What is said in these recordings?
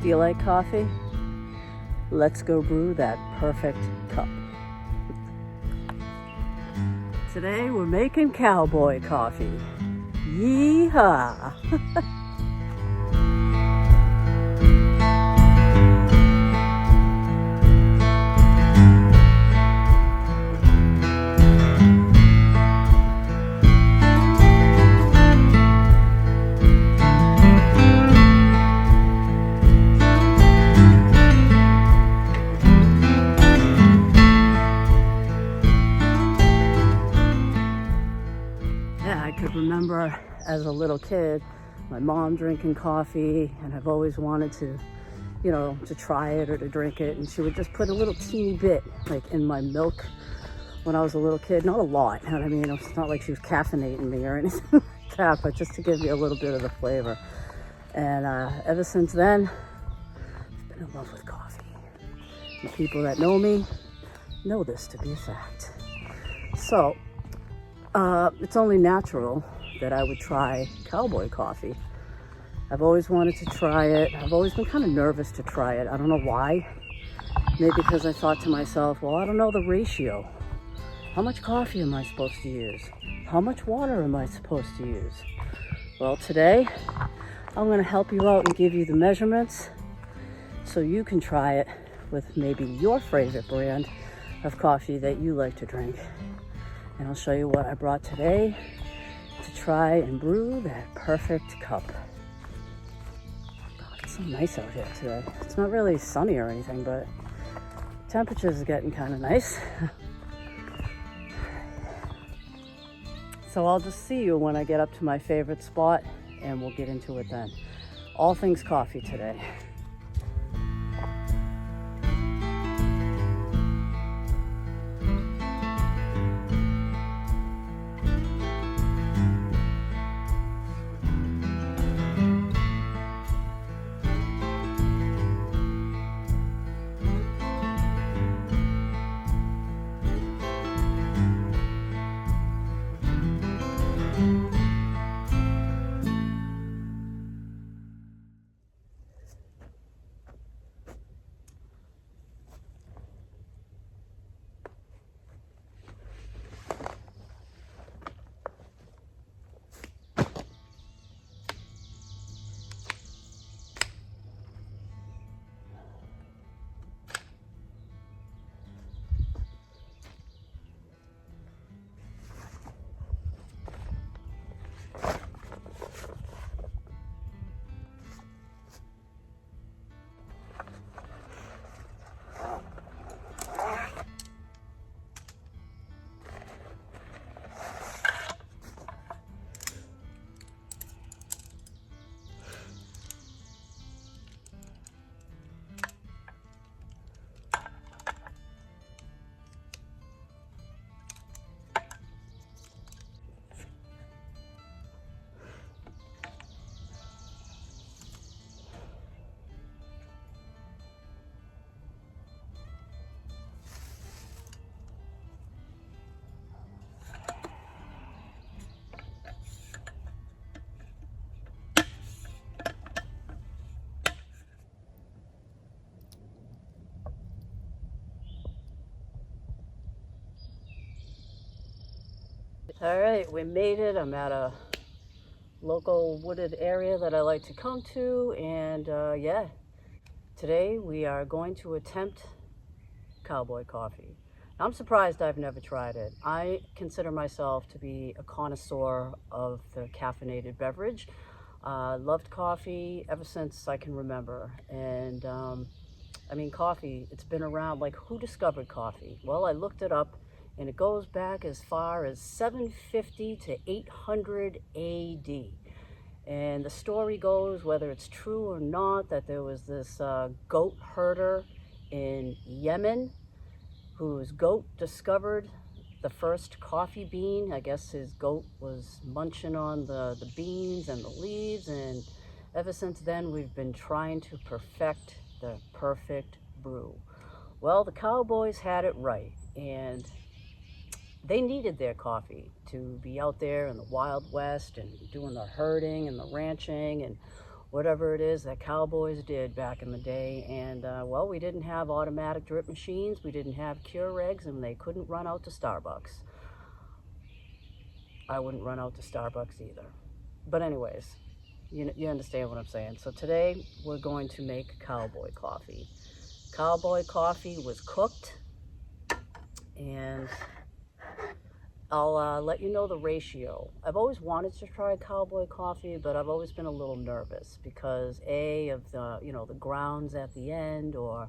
Do you like coffee? Let's go brew that perfect cup. Today we're making Cowboy coffee. Yeehaw! I could remember as a little kid, my mom drinking coffee, and I've always wanted to, to try it or to drink it. And she would just put a little teeny bit like in my milk when I was a little kid. Not a lot, you know what I mean? It's not like she was caffeinating me or anything like that, but just to give me a little bit of the flavor. And ever since then, I've been in love with coffee. The people that know me know this to be a fact. So, it's only natural that I would try Cowboy coffee. I've always wanted to try it. I've always been kind of nervous to try it. I don't know why. Maybe because I thought to myself, well, I don't know the ratio. How much coffee am I supposed to use? How much water am I supposed to use? Well, today I'm going to help you out and give you the measurements so you can try it with maybe your favorite brand of coffee that you like to drink. And I'll show you what I brought today to try and brew that perfect cup. God, it's so nice out here today. It's not really sunny or anything, but temperatures are getting kind of nice. So I'll just see you when I get up to my favorite spot and we'll get into it then. All things coffee today. All right, we made it. I'm at a local wooded area that I like to come to, and yeah, today we are going to attempt Cowboy coffee. Now, I'm surprised I've never tried it. I consider myself to be a connoisseur of the caffeinated beverage. Loved coffee ever since I can remember, and I mean, coffee, it's been around. Like, who discovered coffee? Well, I looked it up, and it goes back as far as 750 to 800 AD. And the story goes, whether it's true or not, that there was this goat herder in Yemen whose goat discovered the first coffee bean. I guess his goat was munching on the beans and the leaves, and ever since then we've been trying to perfect the perfect brew. Well, the Cowboys had it right, and they needed their coffee to be out there in the Wild West and doing the herding and the ranching and whatever it is that cowboys did back in the day. And well, we didn't have automatic drip machines, we didn't have Keurigs, and they couldn't run out to Starbucks. I wouldn't run out to Starbucks either. But anyways, you understand what I'm saying. So today we're going to make Cowboy coffee. Cowboy coffee was cooked, and I'll let you know the ratio. I've always wanted to try Cowboy coffee, but I've always been a little nervous because of the, the grounds at the end, or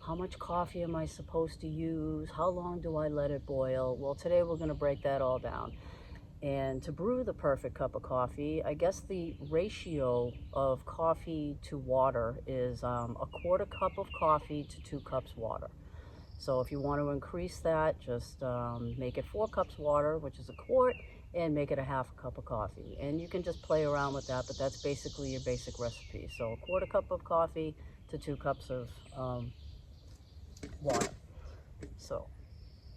how much coffee am I supposed to use? How long do I let it boil? Well, today we're going to break that all down. And to brew the perfect cup of coffee, I guess the ratio of coffee to water is a quarter cup of coffee to 2 cups water. So if you want to increase that, just make it 4 cups water, which is a quart, and make it a half a cup of coffee. And you can just play around with that, but that's basically your basic recipe. So a quarter cup of coffee to 2 cups of water. So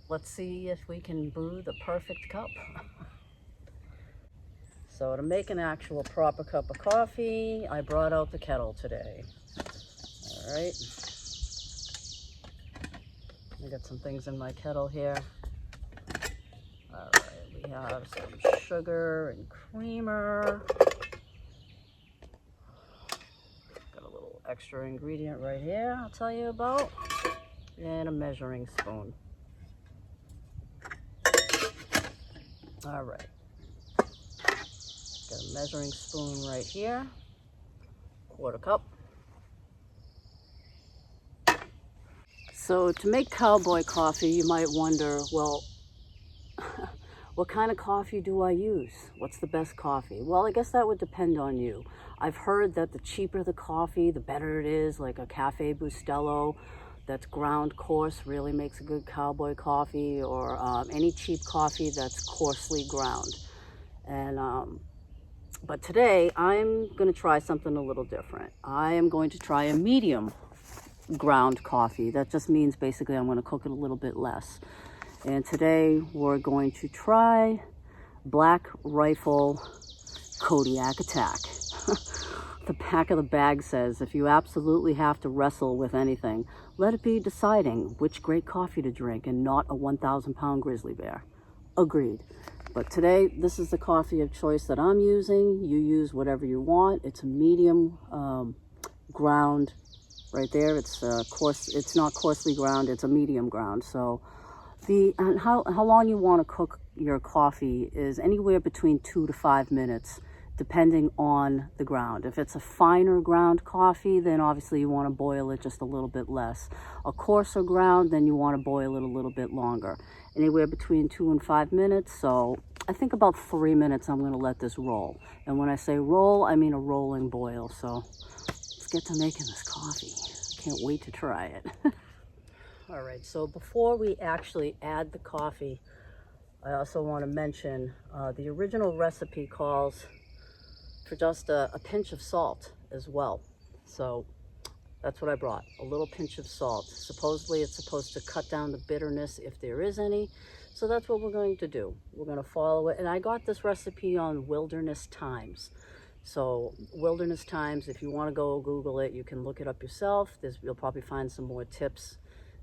let's see if we can brew the perfect cup. So to make an actual proper cup of coffee, I brought out the kettle today. All right. I got some things in my kettle here. All right, we have some sugar and creamer. Got a little extra ingredient right here I'll tell you about. And a measuring spoon. All right. Got a measuring spoon right here. Quarter cup. So to make Cowboy coffee, you might wonder, well, what kind of coffee do I use? What's the best coffee? Well, I guess that would depend on you. I've heard that the cheaper the coffee, the better it is, like a Cafe Bustelo that's ground coarse really makes a good Cowboy coffee, or any cheap coffee that's coarsely ground. And but today I'm going to try something a little different. I am going to try a medium ground coffee. That just means basically I'm going to cook it a little bit less. And today we're going to try Black Rifle Kodiak Attack. The back of the bag says, if you absolutely have to wrestle with anything, let it be deciding which great coffee to drink and not a 1,000-pound grizzly bear. Agreed. But today, this is the coffee of choice that I'm using. You use whatever you want. It's a medium ground. Right there, it's coarse. It's not coarsely ground. It's a medium ground. So, how long you want to cook your coffee is anywhere between 2 to 5 minutes, depending on the ground. If it's a finer ground coffee, then obviously you want to boil it just a little bit less. A coarser ground, then you want to boil it a little bit longer. Anywhere between 2 and 5 minutes. So I think about 3 minutes I'm going to let this roll. And when I say roll, I mean a rolling boil. So let's get to making this coffee. I can't wait to try it. All right, so before we actually add the coffee, I also want to mention the original recipe calls for just a pinch of salt as well. So that's what I brought, a little pinch of salt. Supposedly it's supposed to cut down the bitterness if there is any. So that's what we're going to do. We're going to follow it. And I got this recipe on Wilderness Times. So Wilderness Times, if you want to go Google it, you can look it up yourself. You'll probably find some more tips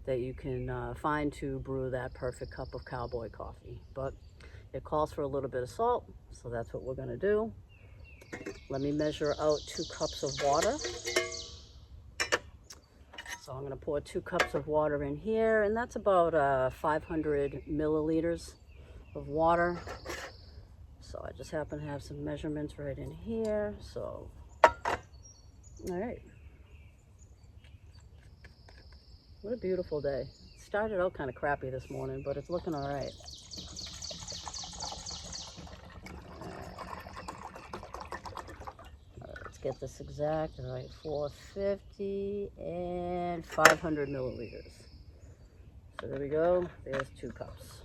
that you can find to brew that perfect cup of Cowboy coffee. But it calls for a little bit of salt, so that's what we're going to do. Let me measure out 2 cups of water. So I'm going to pour 2 cups of water in here, and that's about 500 milliliters of water. So I just happen to have some measurements right in here. So, all right. What a beautiful day. It started out kind of crappy this morning, but it's looking all right. Let's get this exact. All right, 450 and 500 milliliters. So there we go. There's 2 cups.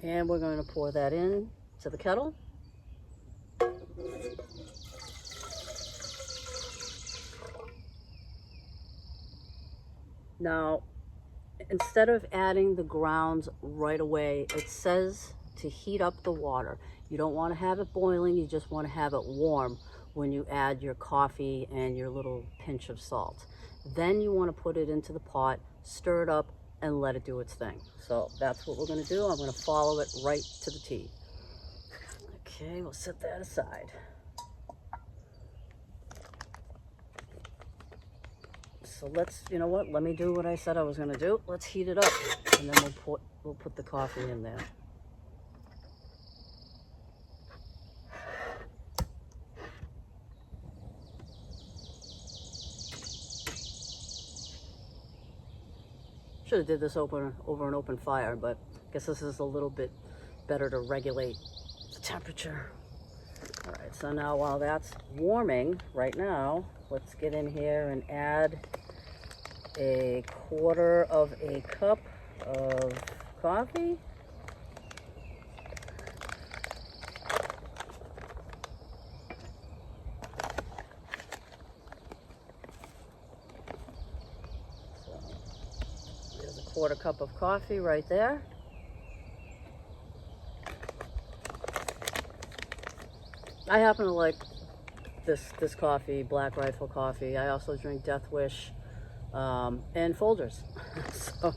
And we're going to pour that in to the kettle. Now, instead of adding the grounds right away, it says to heat up the water. You don't want to have it boiling, you just want to have it warm when you add your coffee and your little pinch of salt. Then you want to put it into the pot, stir it up, and let it do its thing. So that's what we're going to do. I'm going to follow it right to the T. Okay, we'll set that aside. So let's, you know what, let me do what I said I was going to do. Let's heat it up, and then we'll put the coffee in there. Should have did this over an open fire, but I guess this is a little bit better to regulate the temperature. All right, so now while that's warming right now, let's get in here and add a 1/4 of a cup of coffee. There's a 1/4 cup of coffee right there. I happen to like this coffee, Black Rifle coffee. I also drink Death Wish and Folgers. So,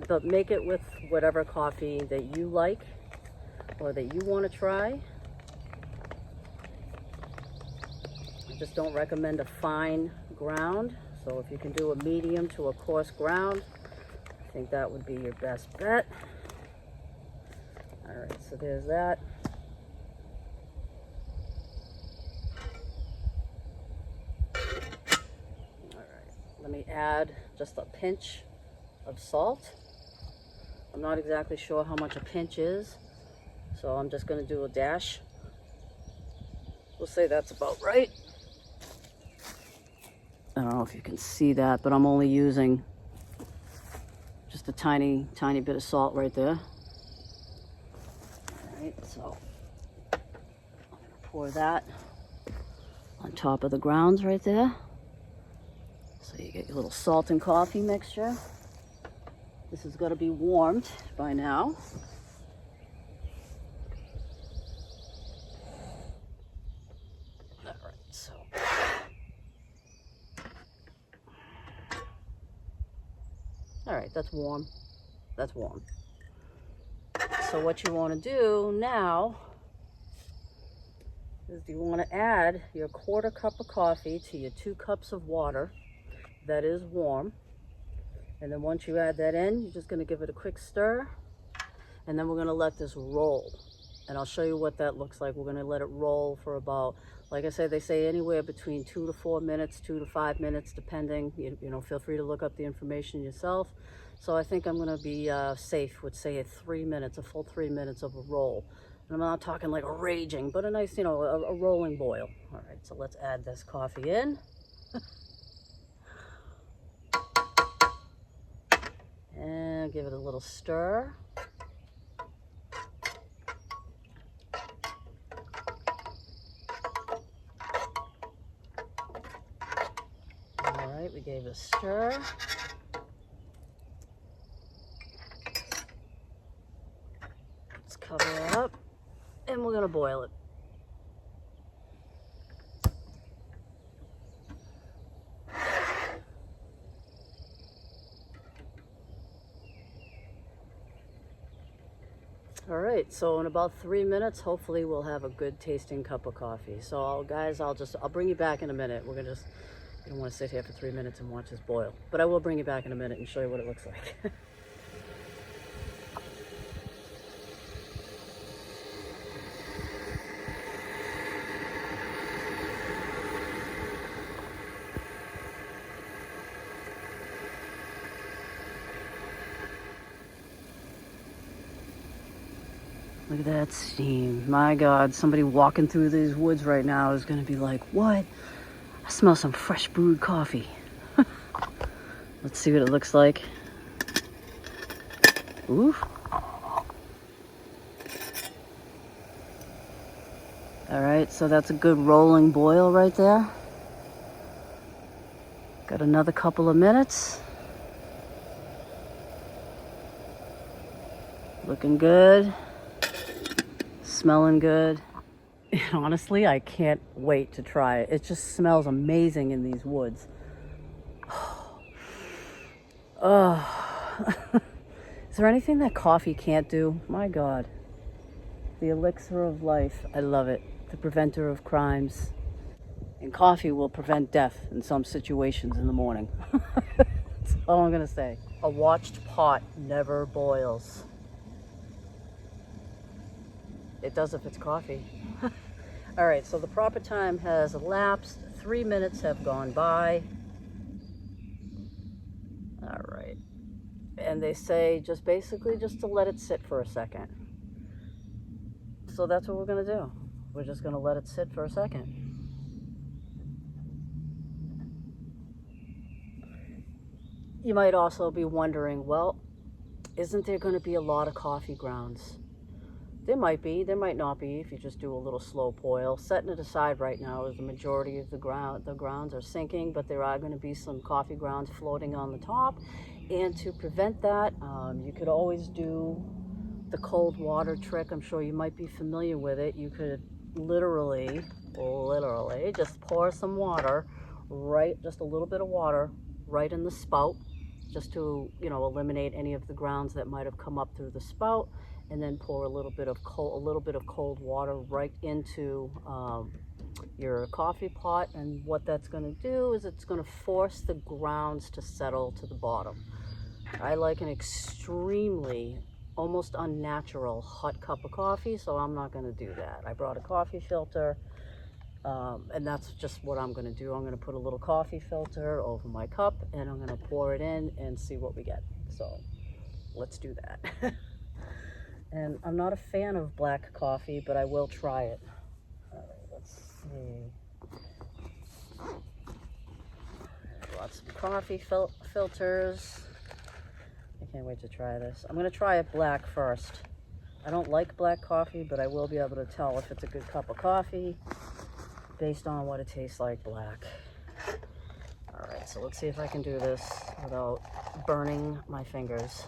but make it with whatever coffee that you like or that you want to try. I just don't recommend a fine ground. So if you can do a medium to a coarse ground, I think that would be your best bet. All right, so there's that. Let me add just a pinch of salt. I'm not exactly sure how much a pinch is, so I'm just going to do a dash. We'll say that's about right. I don't know if you can see that, but I'm only using just a tiny bit of salt right there. All right, so I'm going to pour that on top of the grounds right there. So you get your little salt and coffee mixture. This is going to be warmed by now. All right, so. All right, that's warm. That's warm. So what you want to do now is you want to add your 1/4 cup of coffee to your 2 cups of water. That is warm, and then once you add that in, you're just going to give it a quick stir, and then we're going to let this roll, and I'll show you what that looks like. We're going to let it roll for about, like I said, they say anywhere between 2 to 4 minutes, 2 to 5 minutes, depending. You know, feel free to look up the information yourself. So I think I'm going to be safe with, say, 3 minutes, a full 3 minutes of a roll. And I'm not talking like a raging, but a nice, you know, a rolling boil. All right, so let's add this coffee in. And give it a little stir. All right, we gave it a stir. Let's cover it up, and we're gonna boil it. All right, so in about 3 minutes, hopefully we'll have a good tasting cup of coffee. So guys, I'll bring you back in a minute. We're gonna I don't want to sit here for 3 minutes and watch this boil, but I will bring you back in a minute and show you what it looks like. Look at that steam. My God, somebody walking through these woods right now is going to be like, what? I smell some fresh brewed coffee. Let's see what it looks like. Ooh. All right, so that's a good rolling boil right there. Got another couple of minutes. Looking good. smelling good. And honestly, I can't wait to try it. It just smells amazing in these woods. Oh. Is there anything that coffee can't do? My God. The elixir of life. I love it. The preventer of crimes. And coffee will prevent death in some situations in the morning. That's all I'm going to say. A watched pot never boils. It does if it's coffee. All right, so the proper time has elapsed. 3 minutes have gone by. All right. And they say just basically just to let it sit for a second. So that's what we're going to do. We're just going to let it sit for a second. You might also be wondering, well, isn't there going to be a lot of coffee grounds? There might be, there might not be if you just do a little slow boil. Setting it aside right now is the majority of the grounds are sinking, but there are going to be some coffee grounds floating on the top. And to prevent that, you could always do the cold water trick. I'm sure you might be familiar with it. You could literally just pour some water, just a little bit of water right in the spout, just to, eliminate any of the grounds that might have come up through the spout, and then pour a little bit of cold water right into your coffee pot. And what that's going to do is it's going to force the grounds to settle to the bottom. I like an extremely, almost unnatural hot cup of coffee, so I'm not going to do that. I brought a coffee filter, and that's just what I'm going to do. I'm going to put a little coffee filter over my cup, and I'm going to pour it in and see what we get. So let's do that. And I'm not a fan of black coffee, but I will try it. All right, let's see. Lots of coffee filters. I can't wait to try this. I'm going to try it black first. I don't like black coffee, but I will be able to tell if it's a good cup of coffee based on what it tastes like black. All right, so let's see if I can do this without burning my fingers.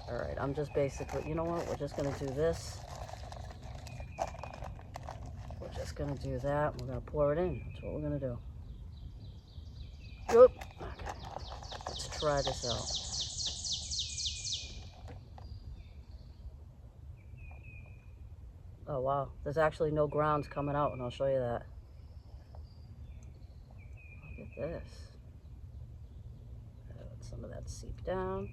All right, I'm just basically, you know what? We're just going to do this. We're just going to do that. We're going to pour it in. That's what we're going to do. Oop. Okay. Let's try this out. Oh, wow. There's actually no grounds coming out, and I'll show you that. Look at this. Let some of that seep down.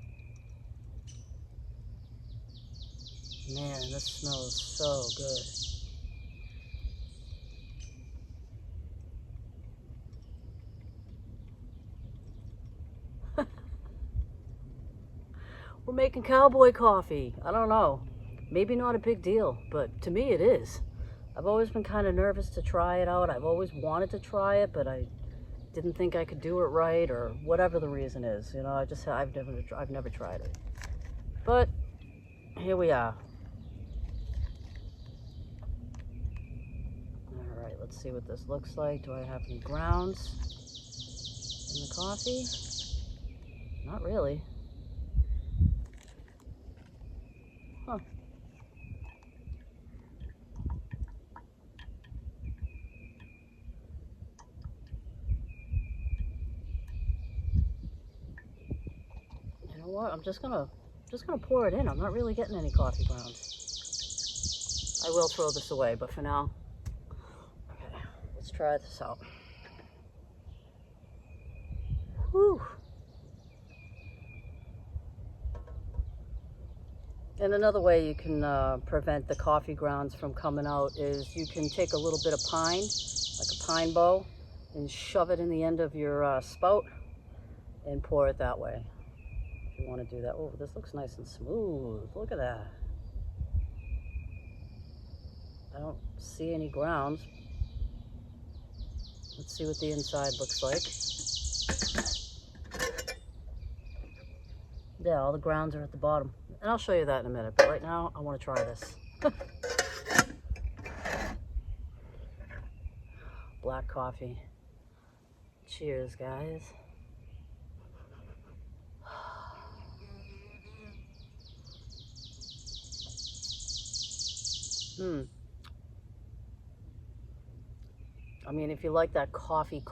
Man, this smells so good. We're making Cowboy coffee. I don't know. Maybe not a big deal, but to me it is. I've always been kind of nervous to try it out. I've always wanted to try it, but I didn't think I could do it right, or whatever the reason is. I've never tried it. But here we are. All right, let's see what this looks like. Do I have any grounds in the coffee? Not really. Huh. You know what? I'm just gonna pour it in. I'm not really getting any coffee grounds. I will throw this away, but for now, okay, let's try this out. Whew. And another way you can prevent the coffee grounds from coming out is you can take a little bit of pine, like a pine bow, and shove it in the end of your spout and pour it that way. If you want to do that. Oh, this looks nice and smooth. Look at that. I don't see any grounds. Let's see what the inside looks like. Yeah, all the grounds are at the bottom. And I'll show you that in a minute, but right now I want to try this. Black coffee. Cheers, guys. I mean, if you like that coffee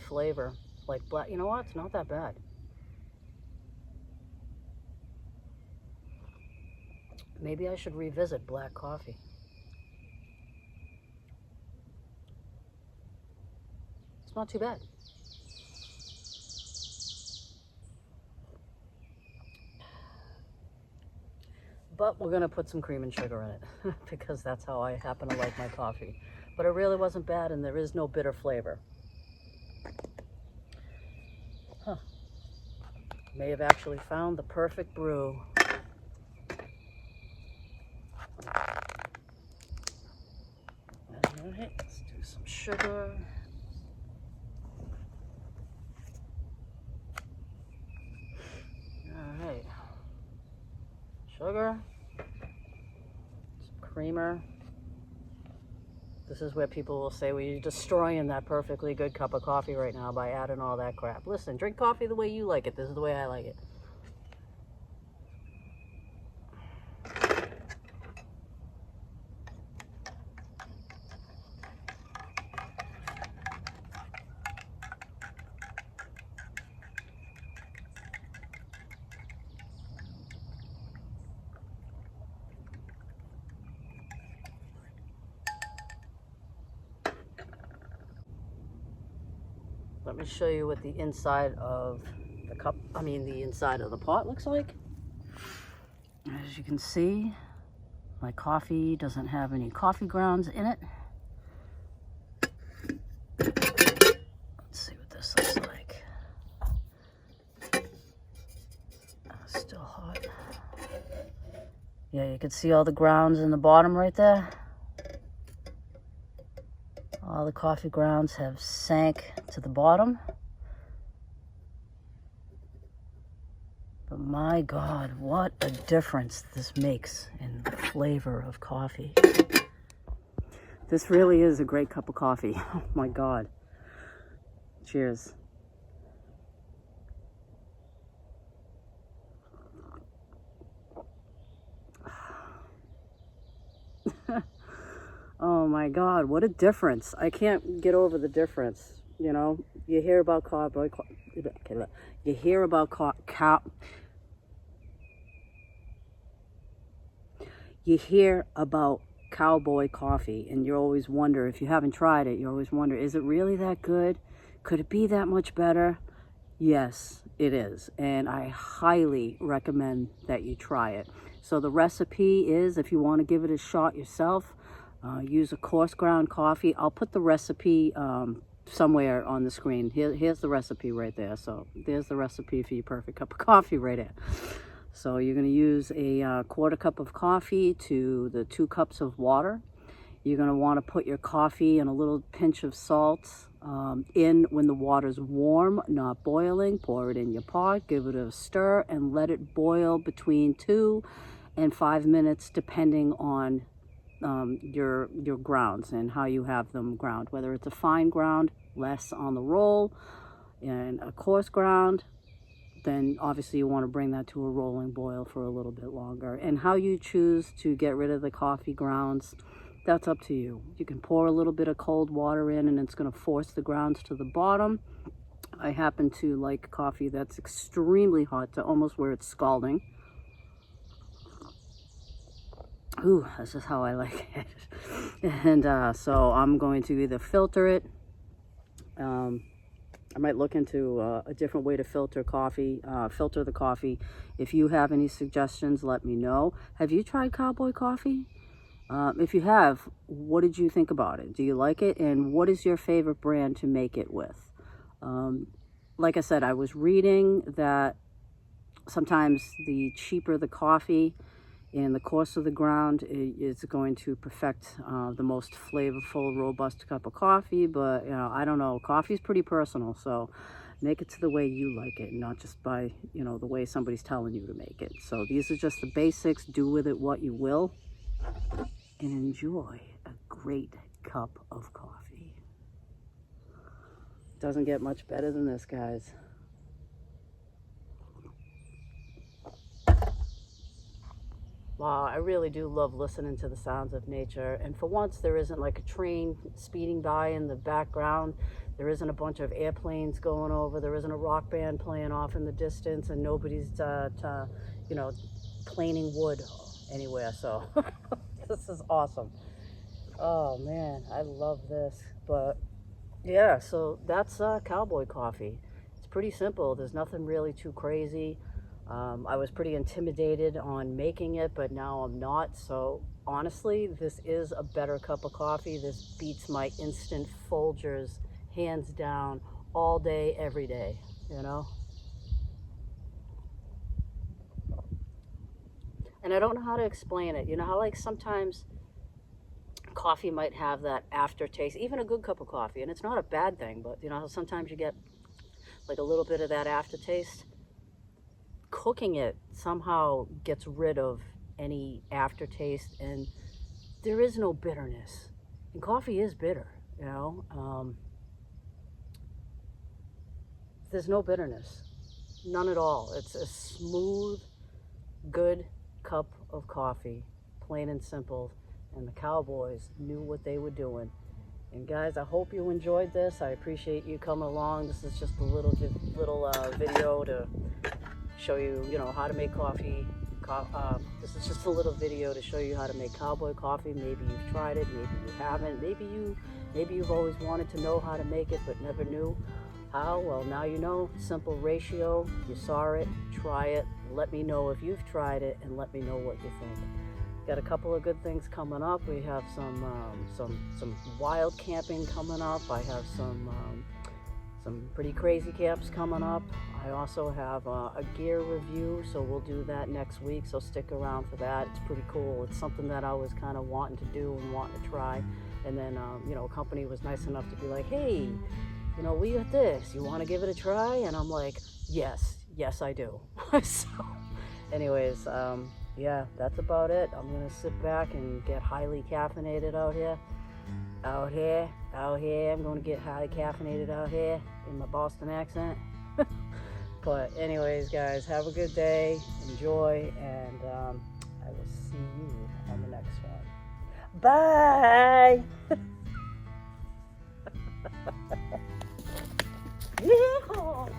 flavor, like black, you know what? It's not that bad. Maybe I should revisit black coffee. It's not too bad. But we're gonna put some cream and sugar in it because that's how I happen to like my coffee. But it really wasn't bad, and there is no bitter flavor. Huh. May have actually found the perfect brew. All right, let's do some sugar. All right, sugar, some creamer. This is where people will say, well, you're destroying that perfectly good cup of coffee right now by adding all that crap. Listen, drink coffee the way you like it. This is the way I like it. Let me show you what the inside of the cup, the inside of the pot looks like. As you can see, my coffee doesn't have any coffee grounds in it. Let's see what this looks like. Still hot. Yeah, you can see all the grounds in the bottom right there. All the coffee grounds have sank to the bottom. But my God, what a difference this makes in the flavor of coffee. This really is a great cup of coffee. Oh my God. Cheers. Oh my God, what a difference. I can't get over the difference. You know, you hear about Cowboy, you hear about Cowboy coffee, and you always wonder, if you haven't tried it, you always wonder, is it really that good? Could it be that much better? Yes, it is, and I highly recommend that you try it. So the recipe is, if you want to give it a shot yourself, use a coarse ground coffee. I'll put the recipe somewhere on the screen. Here's the recipe right there. So there's the recipe for your perfect cup of coffee right there. So you're going to use a quarter cup of coffee to the 2 cups of water. You're going to want to put your coffee and a little pinch of salt in when the water's warm, not boiling. Pour it in your pot, give it a stir, and let it boil between 2 and 5 minutes, depending on your grounds and how you have them ground. Whether it's a fine ground, less on the roll, and a coarse ground, then obviously you want to bring that to a rolling boil for a little bit longer. And how you choose to get rid of the coffee grounds, that's up to you. You can pour a little bit of cold water in, and it's going to force the grounds to the bottom. I happen to like coffee that's extremely hot, to almost where it's scalding. Ooh, that's just how I like it. And so I'm going to either filter it. I might look into a different way to filter coffee, filter the coffee. If you have any suggestions, let me know. Have you tried Cowboy coffee? If you have, what did you think about it? Do you like it? And what is your favorite brand to make it with? Like I said, I was reading that sometimes the cheaper the coffee and the coarser the ground is going to perfect the most flavorful, robust cup of coffee. But, you know, I don't know. Coffee is pretty personal, so make it to the way you like it, not just by, you know, the way somebody's telling you to make it. So these are just the basics. Do with it what you will, and enjoy a great cup of coffee. Doesn't get much better than this, guys. Wow, I really do love listening to the sounds of nature. And for once, there isn't like a train speeding by in the background. There isn't a bunch of airplanes going over. There isn't a rock band playing off in the distance, and nobody's, you know, planing wood anywhere. So this is awesome. Oh man, I love this. But yeah, so that's Cowboy coffee. It's pretty simple. There's nothing really too crazy. I was pretty intimidated on making it, but now I'm not. So honestly, this is a better cup of coffee. This beats my instant Folgers, hands down, all day, every day, you know? And I don't know how to explain it. You know how like sometimes coffee might have that aftertaste, even a good cup of coffee, and it's not a bad thing, but you know how sometimes you get like a little bit of that aftertaste? Cooking it somehow gets rid of any aftertaste, and there is no bitterness. And coffee is bitter, you know. There's no bitterness, none at all. It's a smooth, good cup of coffee, plain and simple. And the Cowboys knew what they were doing. And guys, I hope you enjoyed this. I appreciate you coming along. This is just a little video to show you, you know, how to make coffee. This is just a little video to show you how to make Cowboy coffee. Maybe you've tried it, maybe you haven't. Maybe you've always wanted to know how to make it but never knew how. Well, now you know. Simple ratio. You saw it. Try it. Let me know if you've tried it, and let me know what you think. Got a couple of good things coming up. We have some wild camping coming up. I have some pretty crazy camps coming up. I also have a gear review, so we'll do that next week, so stick around for that. It's pretty cool. It's something that I was kind of wanting to do and wanting to try, and then you know, a company was nice enough to be like, hey, you know, we got this, you want to give it a try? And I'm like, yes I do. So anyways, yeah, that's about it. I'm gonna sit back and get highly caffeinated out here. I'm gonna get highly caffeinated out here in my Boston accent. But anyways, guys, have a good day, enjoy, and I will see you on the next one. Bye. Yeehaw.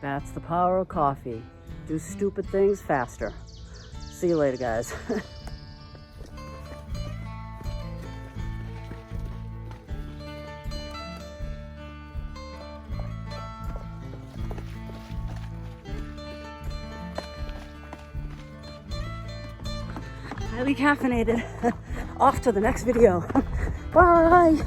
That's the power of coffee. Do stupid things faster. See you later, guys. Highly caffeinated. Off to the next video. Bye.